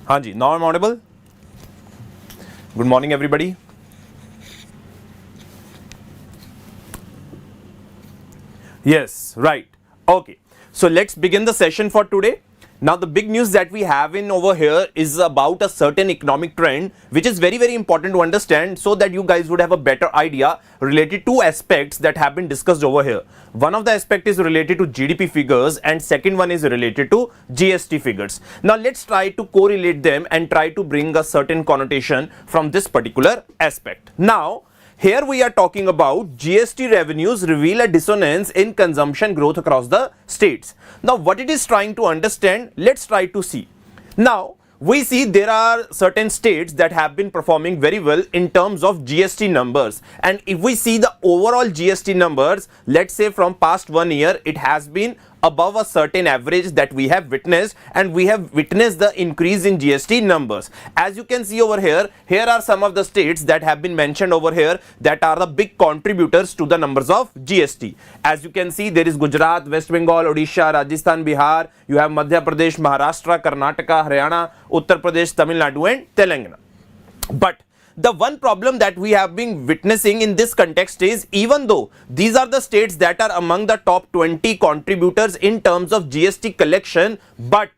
हाँ जी, now I'm audible. Good morning everybody. Yes, right. Okay. So let's begin the session for today. Now the big news that we have in over here is about a certain economic trend which is very important to understand so that you guys would have a better idea related to aspects that have been discussed over here. One of the aspect is related to GDP figures and second one is related to GST figures. Now let's try to correlate them and try to bring a certain connotation from this particular aspect. Now here we are talking about GST revenues reveal a dissonance in consumption growth across the states. Now what it is trying to understand, let's try to see. Now we see there are certain states that have been performing very well in terms of GST numbers, and if we see the overall GST numbers, let's say from past 1 year, it has been above a certain average that we have witnessed, and we have witnessed the increase in GST numbers. As you can see over here, here are some of the states that have been mentioned over here that are the big contributors to the numbers of GST. As you can see, there is Gujarat, West Bengal, Odisha, Rajasthan, Bihar, you have Madhya Pradesh, Maharashtra, Karnataka, Haryana, Uttar Pradesh, Tamil Nadu and Telangana. But the one problem that we have been witnessing in this context is, even though these are the states that are among the top 20 contributors in terms of GST collection, but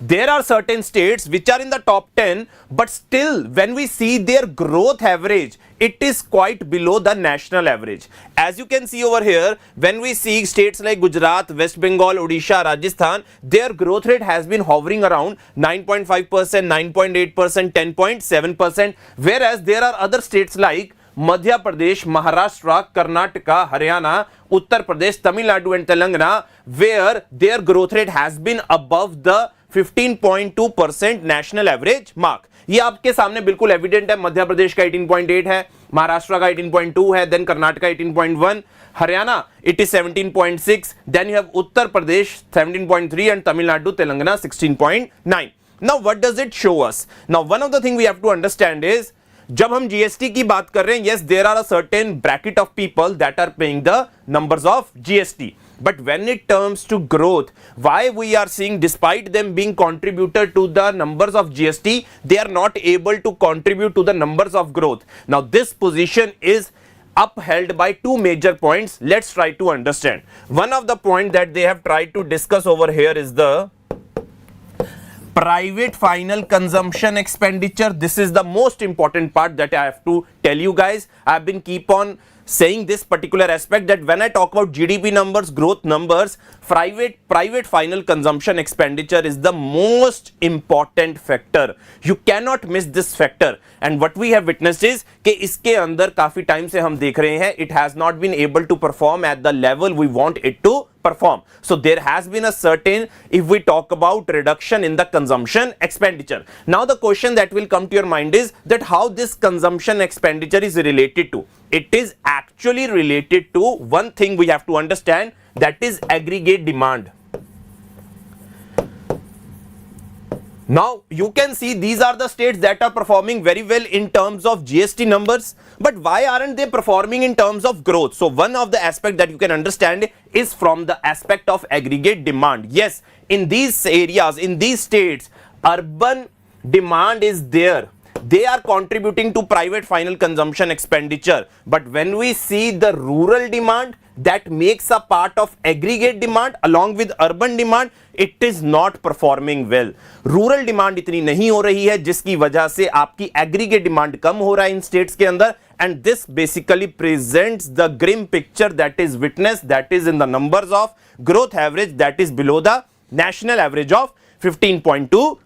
there are certain states which are in the top 10, but still when we see their growth average, it is quite below the national average. As you can see over here, when we see states like Gujarat, West Bengal, Odisha, Rajasthan, their growth rate has been hovering around 9.5%, 9.8%, 10.7%, whereas there are other states like Madhya Pradesh, Maharashtra, Karnataka, Haryana, Uttar Pradesh, Tamil Nadu and Telangana, where their growth rate has been above the 15.2% national average mark. ये आपके सामने बिल्कुल evident है. मध्य प्रदेश का 18.8 है, महाराष्ट्र का 18.2 है, then Karnataka 18.1, Haryana it is 17.6, then you have Uttar Pradesh 17.3 and Tamil Nadu Telangana 16.9. Now what does it show us? Now one of the thing we have to understand is, जब हम जीएसटी की बात कर रहे हैं, yes there are a certain bracket of people that are paying the numbers of GST. But when it comes to growth, why we are seeing, despite them being contributor to the numbers of GST, they are not able to contribute to the numbers of growth. Now this position is upheld by two major points. Let's try to understand. One of the point that they have tried to discuss over here is the private final consumption expenditure. This is the most important part that I have to tell you guys. I have been keep on saying this particular aspect, that when I talk about GDP numbers, growth numbers, private final consumption expenditure is the most important factor. You cannot miss this factor. And what we have witnessed is कि इसके अंदर काफी time से हम देख रहे हैं, it has not been able to perform at the level we want it to perform. So there has been a certain, if we talk about reduction in the consumption expenditure. Now the question that will come to your mind is that how this consumption expenditure is related to. It is actually related to one thing we have to understand, that is aggregate demand. Now you can see these are the states that are performing very well in terms of GST numbers, but why aren't they performing in terms of growth? So one of the aspect that you can understand is from the aspect of aggregate demand. Yes, in these areas, in these states, urban demand is there. They are contributing to private final consumption expenditure, but when we see the rural demand that makes a part of aggregate demand along with urban demand, it is not performing well. Rural demand इतनी नहीं हो रही है जिसकी वजह से आपकी aggregate demand कम हो रहा है इन states के अंदर, and this basically presents the grim picture that is witnessed, that is in the numbers of growth average that is below the national average of 15.2%.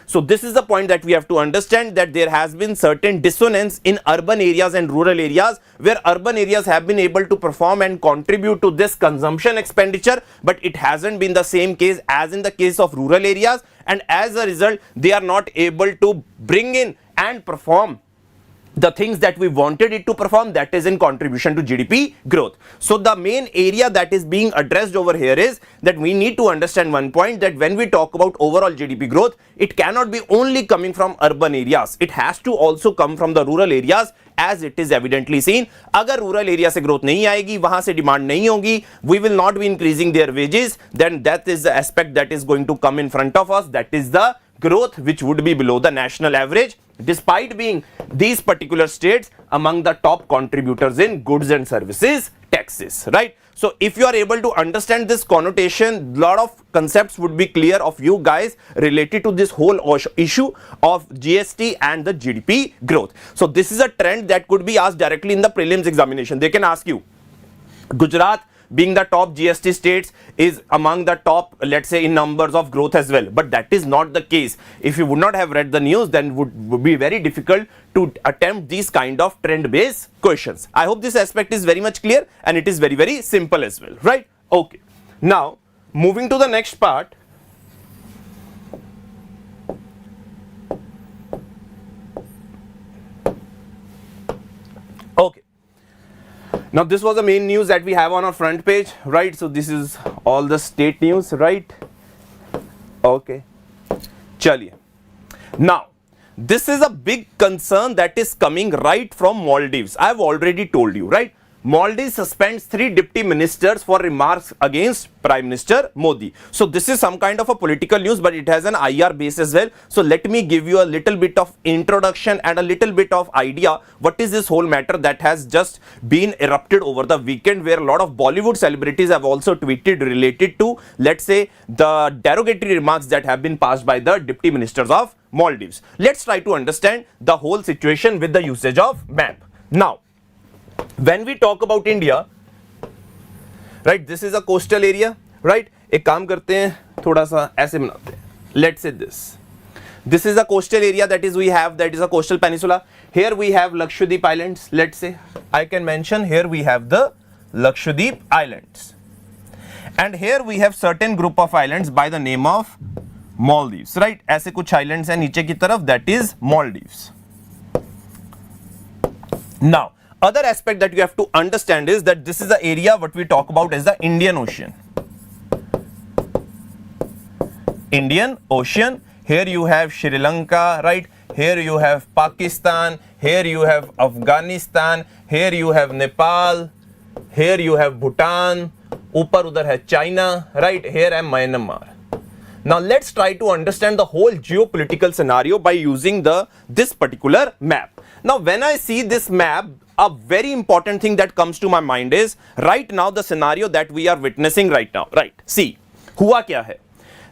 So this is the point that we have to understand, that there has been certain dissonance in urban areas and rural areas, where urban areas have been able to perform and contribute to this consumption expenditure, but it hasn't been the same case as in the case of rural areas, and as a result they are not able to bring in and perform the things that we wanted it to perform, that is in contribution to GDP growth. So the main area that is being addressed over here is that we need to understand one point, that when we talk about overall GDP growth, it cannot be only coming from urban areas, it has to also come from the rural areas, as it is evidently seen. अगर rural area से growth नहीं आएगी, वहां से demand नहीं होगी, we will not be increasing their wages, then that is the aspect that is going to come in front of us, that is the growth which would be below the national average, despite being these particular states among the top contributors in goods and services taxes, right? So if you are able to understand this connotation, lot of concepts would be clear of you guys related to this whole issue of GST and the GDP growth. So this is a trend that could be asked directly in the prelims examination. They can ask you, Gujarat being the top GST states is among the top, let's say, in numbers of growth as well, but that is not the case. If you would not have read the news, then would be very difficult to attempt these kind of trend based questions. I hope this aspect is very much clear, and it is very, very simple as well, right? Okay, now moving to the next part. Okay, now this was the main news that we have on our front page, right? So this is all the state news, right? Okay, chaliye. Now this is a big concern that is coming right from Maldives. I have already told you, right? Maldives suspends 3 deputy ministers for remarks against Prime Minister Modi. So this is some kind of a political news, but it has an IR base as well. So let me give you a little bit of introduction and a little bit of idea what is this whole matter that has just been erupted over the weekend, where a lot of Bollywood celebrities have also tweeted related to, let's say, the derogatory remarks that have been passed by the deputy ministers of Maldives. Let's try to understand the whole situation with the usage of map. Now, when we talk about India, right, this is a coastal area, right? एक काम करते हैं, थोड़ा सा ऐसे बनाते हैं. Let's say this. This is a coastal area that is we have, that is a coastal peninsula. Here we have Lakshadweep Islands. Let's say I can mention here we have the Lakshadweep Islands, and here we have certain group of islands by the name of Maldives, right? ऐसे कुछ islands हैं नीचे की तरफ, that is Maldives. Now, other aspect that you have to understand is that this is the area what we talk about as the Indian Ocean. Indian Ocean. Here you have Sri Lanka, right? Here you have Pakistan. Here you have Afghanistan. Here you have Nepal. Here you have Bhutan. ऊपर उधर है China, right? Here है Myanmar. Now let's try to understand the whole geopolitical scenario by using this particular map. Now when I see this map, a very important thing that comes to my mind is right now the scenario that we are witnessing right now, right? See, हुआ क्या है?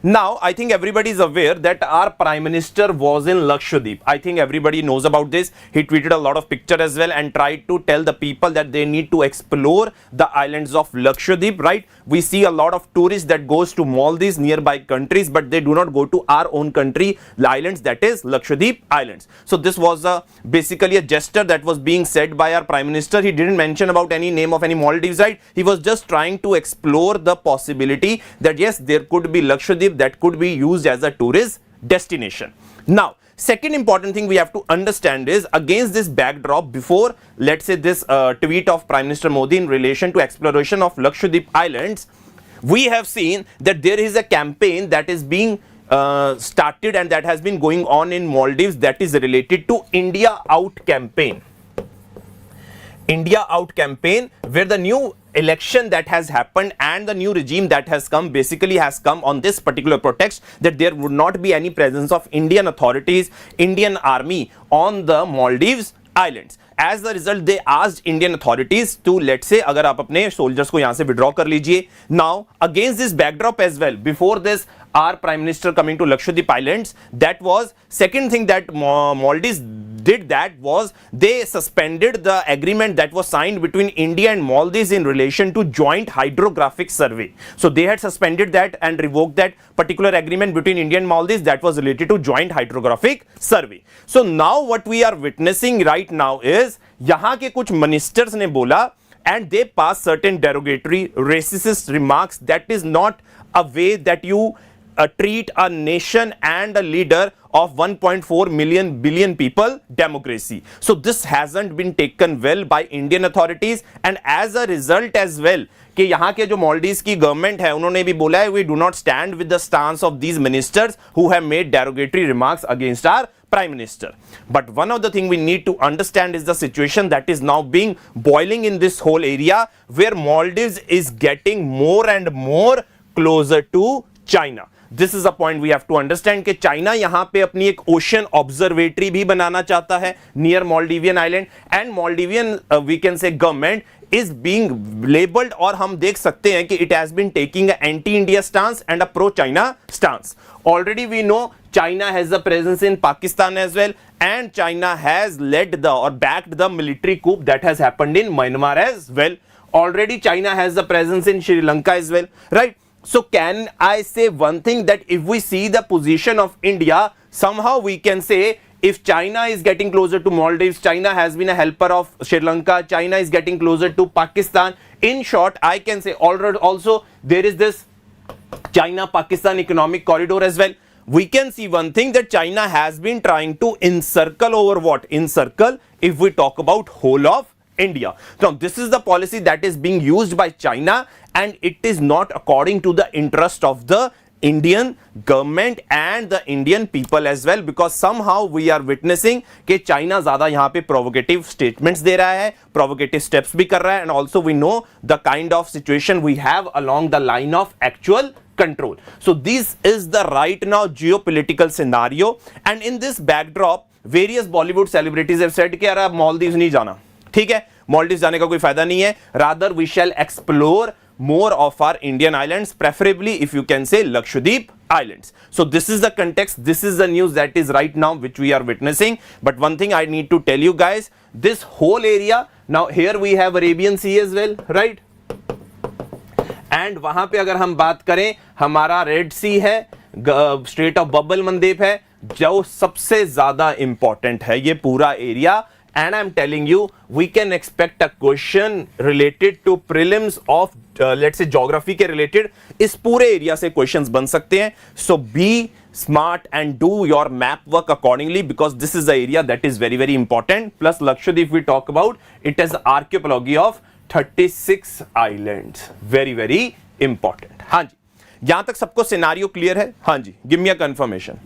Now, I think everybody is aware that our Prime Minister was in Lakshadweep. I think everybody knows about this. He tweeted a lot of pictures as well and tried to tell the people that they need to explore the islands of Lakshadweep, right? We see a lot of tourists that goes to Maldives, nearby countries, but they do not go to our own country, the islands, that is Lakshadweep Islands. So this was basically a gesture that was being said by our Prime Minister. He didn't mention about any name of any Maldives, right? He was just trying to explore the possibility that yes, there could be Lakshadweep that could be used as a tourist destination. Now, second important thing we have to understand is against this backdrop, before let's say this tweet of Prime Minister Modi in relation to exploration of Lakshadweep Islands, we have seen that there is a campaign that is being started and that has been going on in Maldives that is related to India Out campaign. India Out campaign, where the new election that has happened and the new regime that has come basically has come on this particular pretext that there would not be any presence of Indian authorities, Indian army on the Maldives Islands. As a result, they asked Indian authorities to, let's say, अगर आप अपने soldiers को यहाँ से withdraw कर लीजिए. Now, against this backdrop as well, before this, our Prime Minister coming to Lakshadweep Islands, that was second thing that Maldives did, that was they suspended the agreement that was signed between India and Maldives in relation to joint hydrographic survey. So they had suspended that and revoked that particular agreement between India and Maldives that was related to joint hydrographic survey. So now what we are witnessing right now is यहाँ के कुछ ministers ने बोला and they passed certain derogatory racist remarks. That is not a way that you treat a nation and a leader of 1.4 billion people democracy. So this hasn't been taken well by Indian authorities, and as a result as well कि यहाँ के जो Maldives की government है उन्होंने भी बोला है we do not stand with the stance of these ministers who have made derogatory remarks against our Prime Minister. But one of the things we need to understand is the situation that is now being boiling in this whole area, where Maldives is getting more and more closer to China. This is a point we have to understand कि China यहां पे अपनी एक ocean observatory भी बनाना चाहता है near Maldivian island, and Maldivian we can say government is being labeled, और हम देख सकते हैं कि it has been taking an anti-India stance and a pro-China stance. Already we know China has a presence in Pakistan as well, and China has led the or backed the military coup that has happened in Myanmar as well. Already China has a presence in Sri Lanka as well, right? So can I say one thing, that if we see the position of India, somehow we can say if China is getting closer to Maldives, China has been a helper of Sri Lanka, China is getting closer to Pakistan. In short, I can say already also there is this China-Pakistan economic corridor as well. We can see one thing, that China has been trying to encircle over what? Encircle, if we talk about whole of India. Now, this is the policy that is being used by China, and it is not according to the interest of the Indian government and the Indian people as well, because somehow we are witnessing कि China ज़्यादा यहाँ पे provocative statements दे रहा है, provocative steps भी कर रहा है, and also we know the kind of situation we have along the line of actual control. So this is the right now geopolitical scenario, and in this backdrop various Bollywood celebrities have said कि यार अब Maldives नहीं जाना, ठीक है, Maldives जाने का कोई फायदा नहीं है, rather we shall explore more of our Indian islands, preferably if you can say Lakshadweep islands. So this is the context, this is the news that is right now which we are witnessing. But one thing I need to tell you guys, this whole area, now here we have Arabian Sea as well, right? And वहां पे अगर हम बात करें, हमारा red सी है, straight of bubble मंदेप है, जो सबसे ज्यादा इंपॉर्टेंट है ये पूरा area. And I'm telling you, we can expect a question related to prelims of let's say geography के related इस पूरे एरिया से questions बन सकते हैं. So be smart and do your map work accordingly, because this is the area that is very very important. Plus Lakshadweep we talk about, it has archipelago of 36 islands, very very important. हाँ जी, यहां तक सबको scenario clear है? हाँ जी, give me a confirmation.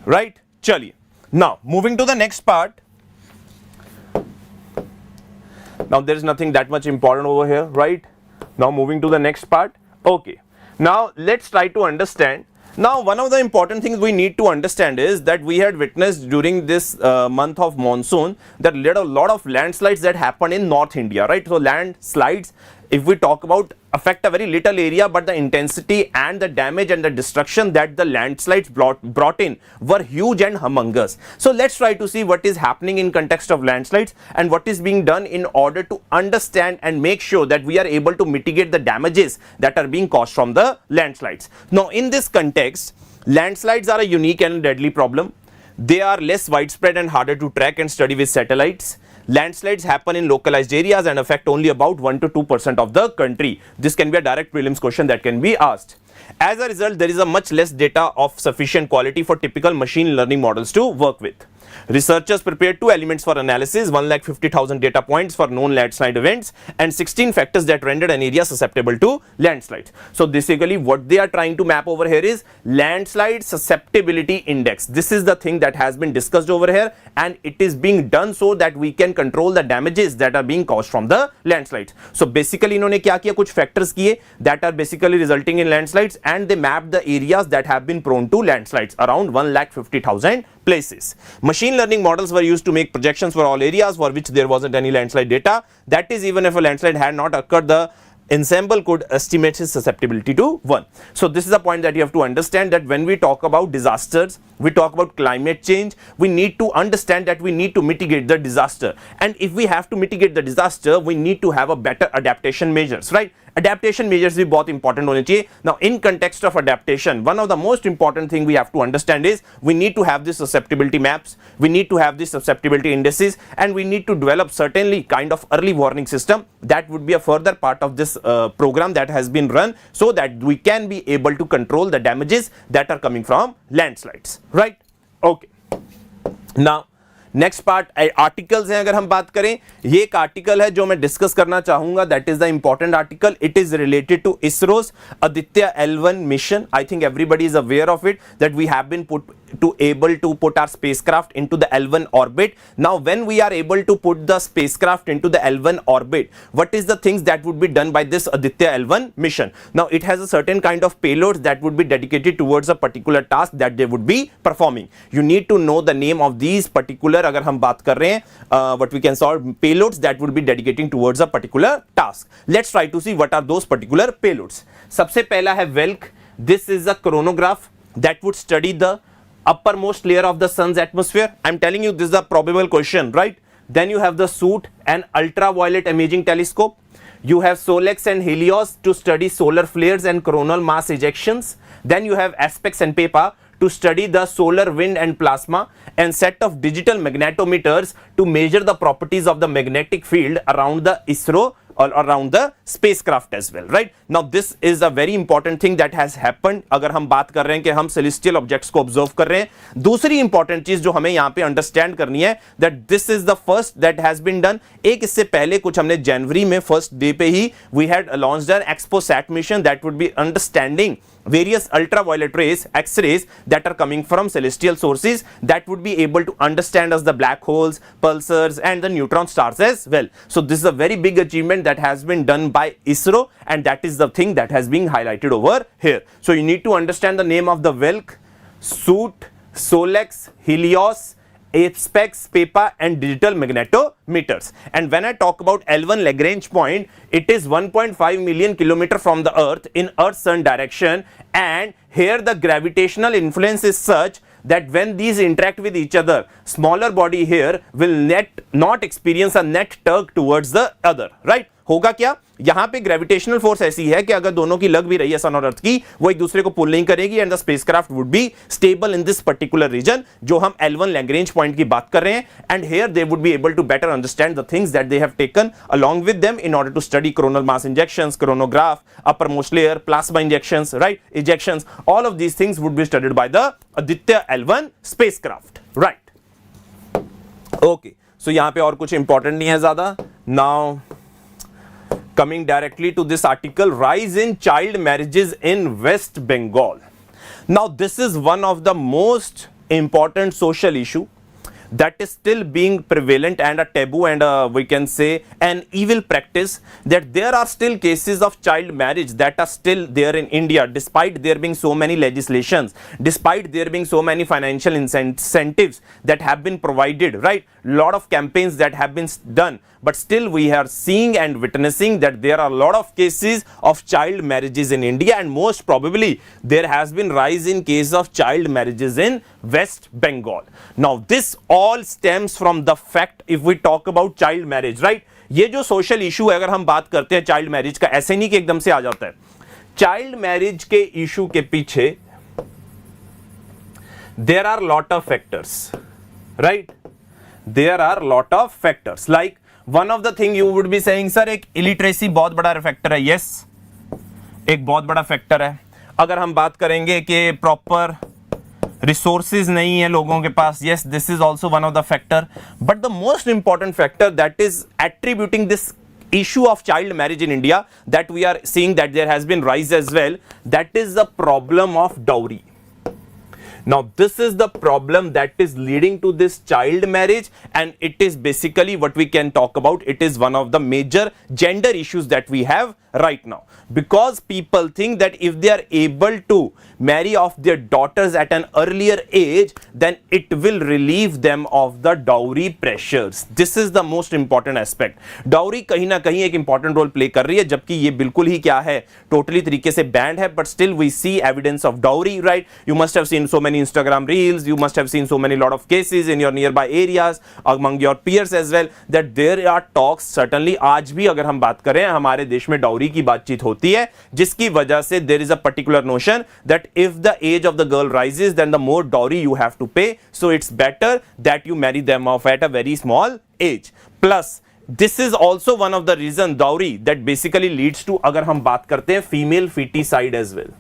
Right, चलिए. Now, moving to the next part. Now, there is nothing that much important over here, right? Now, moving to the next part. Okay. Now, let's try to understand. Now, one of the important things we need to understand is that we had witnessed during this month of monsoon that led a lot of landslides that happened in North India, right? So, landslides, if we talk about, affect a very little area, but the intensity and the damage and the destruction that the landslides brought in were huge and humongous. So let's try to see what is happening in context of landslides and what is being done in order to understand and make sure that we are able to mitigate the damages that are being caused from the landslides. Now in this context, landslides are a unique and deadly problem. They are less widespread and harder to track and study with satellites. Landslides happen in localized areas and affect only about 1 to 2% of the country. This can be a direct prelims question that can be asked. As a result, there is a much less data of sufficient quality for typical machine learning models to work with. Researchers prepared 2 elements for analysis, 1,50,000 data points for known landslide events and 16 factors that rendered an area susceptible to landslides. So basically what they are trying to map over here is landslide susceptibility index. This is the thing that has been discussed over here, and it is being done so that we can control the damages that are being caused from the landslides. So basically इन्होंने क्या किया, कुछ factors किए that are basically resulting in landslides, and they mapped the areas that have been prone to landslides, around 1,50,000 places. Machine learning models were used to make projections for all areas for which there wasn't any landslide data. That is, even if a landslide had not occurred, the ensemble could estimate its susceptibility to 1. So this is a point that you have to understand, that when we talk about disasters, we talk about climate change, we need to understand that we need to mitigate the disaster. And if we have to mitigate the disaster, we need to have a better adaptation measures, right? Adaptation measures भी बहुत important होने चाहिए. Now in context of adaptation, one of the most important thing we have to understand is we need to have the susceptibility maps, we need to have the susceptibility indices, and we need to develop certainly kind of early warning system. That would be a further part of this program that has been run, so that we can be able to control the damages that are coming from landslides, right? Okay. Now next part articles हैं. अगर हम बात करें, ये एक article है जो मैं डिस्कस करना चाहूंगा. That is the important article. It is related to ISRO's Aditya L1 mission. I think everybody is aware of it, that we have been put to able to put our spacecraft into the L1 orbit. Now when we are able to put the spacecraft into the L1 orbit, what is the things that would be done by this Aditya L1 mission? Now it has a certain kind of payloads that would be dedicated towards a particular task that they would be performing. You need to know the name of these particular, अगर हम बात कर रहे हैं what we can solve payloads that would be dedicating towards a particular task. Let's try to see what are those particular payloads. सबसे पहला है Welk. This is a chronograph that would study the uppermost layer of the sun's atmosphere. I'm telling you this is a probable question, right? Then you have the Soot, an ultraviolet imaging telescope. You have Solex and Helios to study solar flares and coronal mass ejections. Then you have Aspects and Pepa to study the solar wind and plasma, and set of digital magnetometers to measure the properties of the magnetic field around the ISRO or around the spacecraft as well, right? Now this is a very important thing that has happened. अगर हम बात कर रहे हैं कि हम celestial objects को observe कर रहे हैं, दूसरी important चीज जो हमें यहाँ पे understand करनी है that this is the first that has been done. एक इससे पहले कुछ हमने जनवरी में first day पे ही we had launched an ExpoSat mission that would be understanding various ultraviolet rays, X-rays that are coming from celestial sources that would be able to understand as the black holes, pulsars and the neutron stars as well. So this is a very big achievement that has been done by ISRO, and that is the thing that has been highlighted over here. So you need to understand the name of the Welk, Soot, Solex, Helios, Aspects, Pepa and digital magnetometers. And when I talk about L1 Lagrange point, it is 1.5 million kilometer from the Earth in Earth-Sun direction, and here the gravitational influence is such that when these interact with each other, smaller body here will not experience a net tug towards the other, right? होगा क्या, यहां पे gravitational force ऐसी है कि अगर दोनों की लग भी रही है सन और अर्थ की, वो एक दूसरे को पुल नहीं करेगी, and the spacecraft would be stable in this particular region जो हम L1 लैग्रेंज पॉइंट की बात कर रहे हैं. And here they would be able to better understand the things that they have taken along with them in order to study coronal mass injections, coronagraph, upper most layer, plasma injections, right, ejections. All of these things would be studied by the Aditya L1 spacecraft, right. Okay, so यहां पे और कुछ important नहीं है ज्यादा. Now coming directly to this article, rise in child marriages in West Bengal. Now this is one of the most important social issue that is still being prevalent and a taboo and we can say an evil practice, that there are still cases of child marriage that are still there in India despite there being so many legislations, despite there being so many financial incentives that have been provided, right, lot of campaigns that have been done, but still we are seeing and witnessing that there are a lot of cases of child marriages in India, and most probably there has been rise in case of child marriages in West Bengal. Now this all stems from the fact, if we talk about child marriage, right, ये जो social issue है, अगर हम बात करते हैं child marriage का, ऐसे नहीं कि एकदम से आ जाता है. चाइल्ड मैरिज के इशू के पीछे there are lot of factors, right, there are lot of factors. Like one of the thing you would be saying, sir, एक illiteracy बहुत बड़ा फैक्टर है. yes, एक बहुत बड़ा फैक्टर है. अगर हम बात करेंगे कि प्रॉपर रिसोर्सेज नहीं है लोगों के पास, yes, this is also one of the factor. But the most important factor that is attributing this issue of child marriage in India, that we are seeing that there has been rise as well, that is the problem of dowry. Now this is the problem that is leading to this child marriage, and it is basically what we can talk about. It is one of the major gender issues that we have right now, because people think that if they are able to marry off their daughters at an earlier age, then it will relieve them of the dowry pressures. This is the most important aspect. Dowry कहीं ना कहीं एक important role play कर रही है, जबकि ये बिल्कुल ही क्या है, totally तरीके से banned है, but still we see evidence of dowry, right? You must have seen so many Instagram reels, you must have seen so many lot of cases in your nearby areas, among your peers as well, that there are talks. Certainly आज भी अगर हम बात करें, हमारे देश में dowry की बातचीत होती है, जिसकी वजह से there is a particular notion that if the age of the girl rises, then the more dowry you have to pay, so it's better that you marry them off at a very small age. Plus this is also one of the reason dowry that basically leads to, अगर हम बात करते हैं female feticide as well,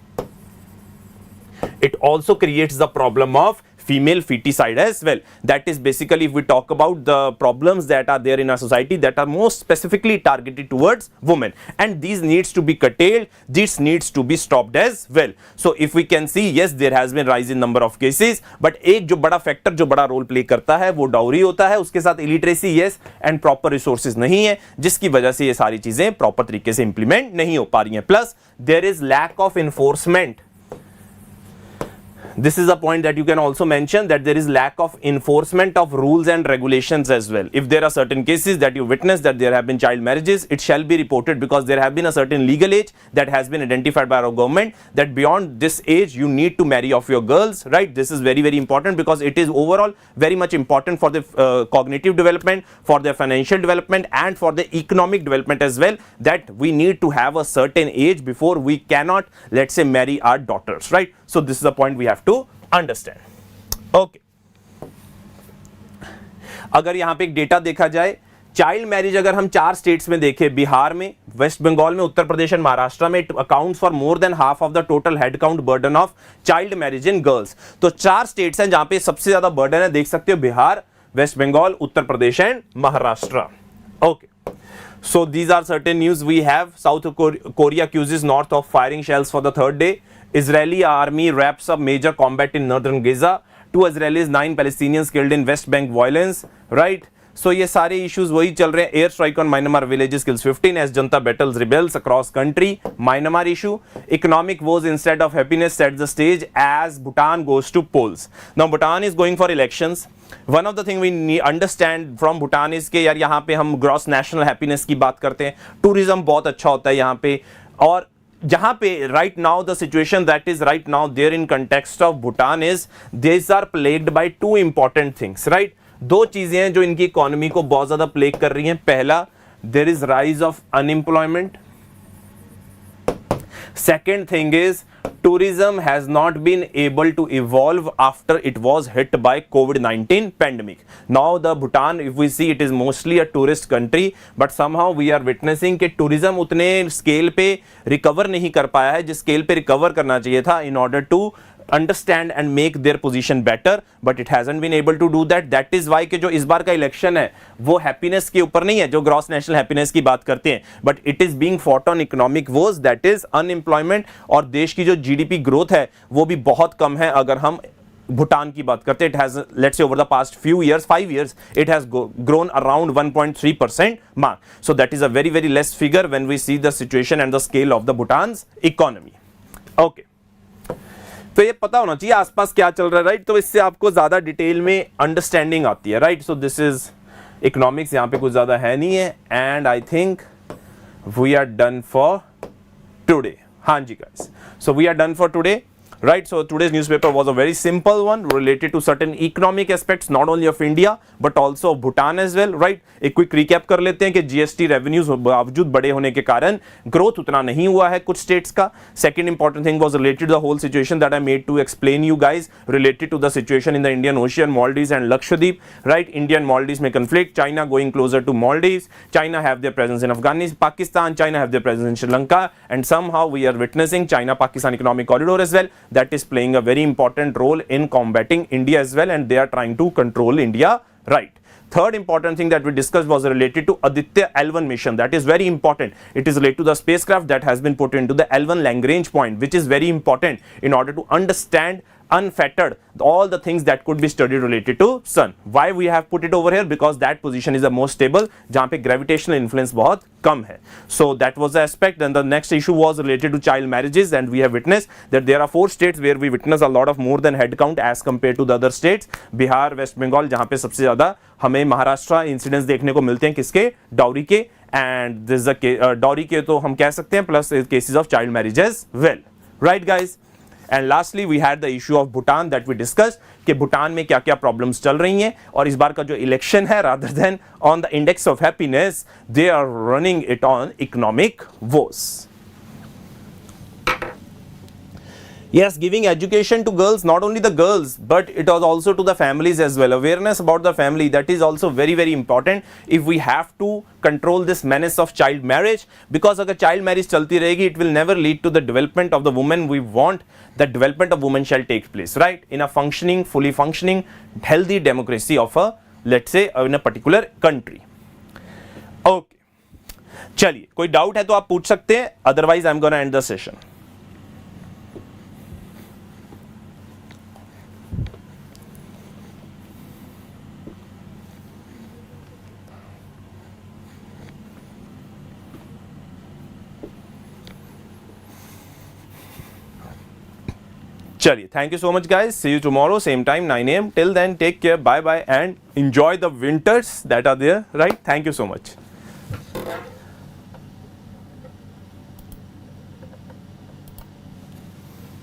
it also creates the problem of female feticide as well. That is basically if we talk about the problems that are there in our society that are most specifically targeted towards women, and these needs to be curtailed, this needs to be stopped as well. So if we can see, yes, there has been rise in number of cases, but एक जो बड़ा factor जो बड़ा role play करता है वो dowry होता है, उसके साथ illiteracy yes and proper resources नहीं है, जिसकी वजह से ये सारी चीजें प्रॉपर तरीके से इंप्लीमेंट नहीं हो पा रही हैं. Plus there is lack of enforcement. This is a point that you can also mention, that there is lack of enforcement of rules and regulations as well. If there are certain cases that you witness that there have been child marriages, it shall be reported, because there have been a certain legal age that has been identified by our government that beyond this age you need to marry off your girls, right? This is very, very important because it is overall very much important for the cognitive development, for their financial development and for the economic development as well, that we need to have a certain age before we cannot, let's say, marry our daughters, right? So this is a point we have to understand. Okay. अगर यहां पे एक data देखा जाए, child marriage अगर हम 4 states में देखें, बिहार में, वेस्ट बंगाल में, उत्तर प्रदेश एंड महाराष्ट्र में, it accounts for more than half of the total head count burden of child marriage in girls. तो 4 स्टेट्स हैं जहां पे सबसे ज्यादा बर्डन है, देख सकते हो, Bihar, West Bengal, Uttar Pradesh and Maharashtra. Okay. So these are certain news we have. South Korea accuses North of firing shells for the 3rd day. Israeli army wraps up major combat in northern Gaza. 2 Israelis, 9 Palestinians killed in West Bank violence. Right? So ये सारे issues वही चल रहे हैं. Air strike on Myanmar villages kills 15 as junta battles rebels across country. Myanmar issue. Economic woes instead of happiness sets the stage as Bhutan goes to polls. Now Bhutan is going for elections. One of the thing we understand from Bhutan is कि यार यहाँ पे हम gross national happiness की बात करते हैं. Tourism बहुत अच्छा होता है यहाँ पे, और जहाँ पे right now the situation that is right now there in context of Bhutan is these are plagued by 2 important things, right? 2 चीजें हैं जो इनकी इकोनॉमी को बहुत ज्यादा प्लेग कर रही हैं. पहला, there is rise of unemployment. Second thing is tourism has not been able to evolve after it was hit by COVID-19 pandemic. Now the Bhutan, if we see, it is mostly a tourist country, but somehow we are witnessing कि tourism उतने scale पे recover नहीं कर पाया है जिस scale पे recover करना चाहिए था in order to understand and make their position better, but it hasn't been able to do that. That is why कि जो इस बार का इलेक्शन है वो हैप्पीनेस के ऊपर नहीं है, जो ग्रॉस नेशनल हैप्पीनेस की बात करते हैं, but it is being fought on economic woes, that is unemployment. और देश की जो जीडीपी ग्रोथ है वो भी बहुत कम है अगर हम भूटान की बात करते हैं. It has, let's say, over the past few years, 5 years, it has grown around 1.3% mark. So that is a very, very less figure when we see the situation and the scale of the Bhutan's economy. Okay. तो ये पता होना चाहिए आसपास क्या चल रहा है, राइट? तो इससे आपको ज्यादा डिटेल में अंडरस्टैंडिंग आती है, right? So this is economics, यहाँ पे कुछ ज्यादा है नहीं है, and I think we are done for today. हाँ जी guys, so we are done for today. Right, so today's newspaper was a very simple one related to certain economic aspects not only of India but also of Bhutan as well. Right, एक quick recap कर लेते हैं कि GST revenues बावजूद बड़े होने के कारण ग्रोथ उतना नहीं हुआ है कुछ स्टेट्स का. Second important thing was related to the whole situation that I made to explain you guys related to the situation in the Indian Ocean, Maldives and Lakshadweep. Right, India and Maldives may conflict. China going closer to Maldives. China have their presence in Afghanistan, Pakistan. China have their presence in Sri Lanka, and somehow we are witnessing China-Pakistan economic corridor as well. That is playing a very important role in combating India as well, and they are trying to control India, right? Third important thing that we discussed was related to Aditya L1 mission. That is very important. It is related to the spacecraft that has been put into the L1 Lagrange point, which is very important in order to understand unfettered all the things that could be studied related to sun. Why we have put it over here? Because that position is the most stable, जहाँ पे gravitational influence बहुत कम है. So that was the aspect. Then the next issue was related to child marriages, and we have witnessed that there are 4 states where we witness a lot of more than head count as compared to the other states. Bihar, West Bengal, जहाँ पे सबसे ज्यादा हमें Maharashtra incidents देखने को मिलते हैं किसके? डाउरी के, एंड दिस डाउरी के तो हम कह सकते हैं, plus cases of child marriage as well. Right guys, and lastly we had the issue of Bhutan that we discussed कि भूटान में क्या क्या प्रॉब्लम्स चल रही हैं, और इस बार का जो इलेक्शन है, rather than on the index of happiness, they are running it on economic woes. Yes, giving education to girls, not only the girls, but it was also to the families as well. Awareness about the family, that is also very very important if we have to control this menace of child marriage, because अगर child marriage चलती रहेगी, it will never lead to the development of the woman. We want that development of women shall take place, right, in a functioning, fully functioning, healthy democracy of a, let's say, in a particular country. Okay, चलिए, कोई doubt है तो आप पूछ सकते हैं, otherwise I'm gonna end the session. Chaliye, thank you so much guys. See you tomorrow, same time, 9 a.m. Till then, take care, bye bye, and enjoy the winters that are there, right? Thank you so much.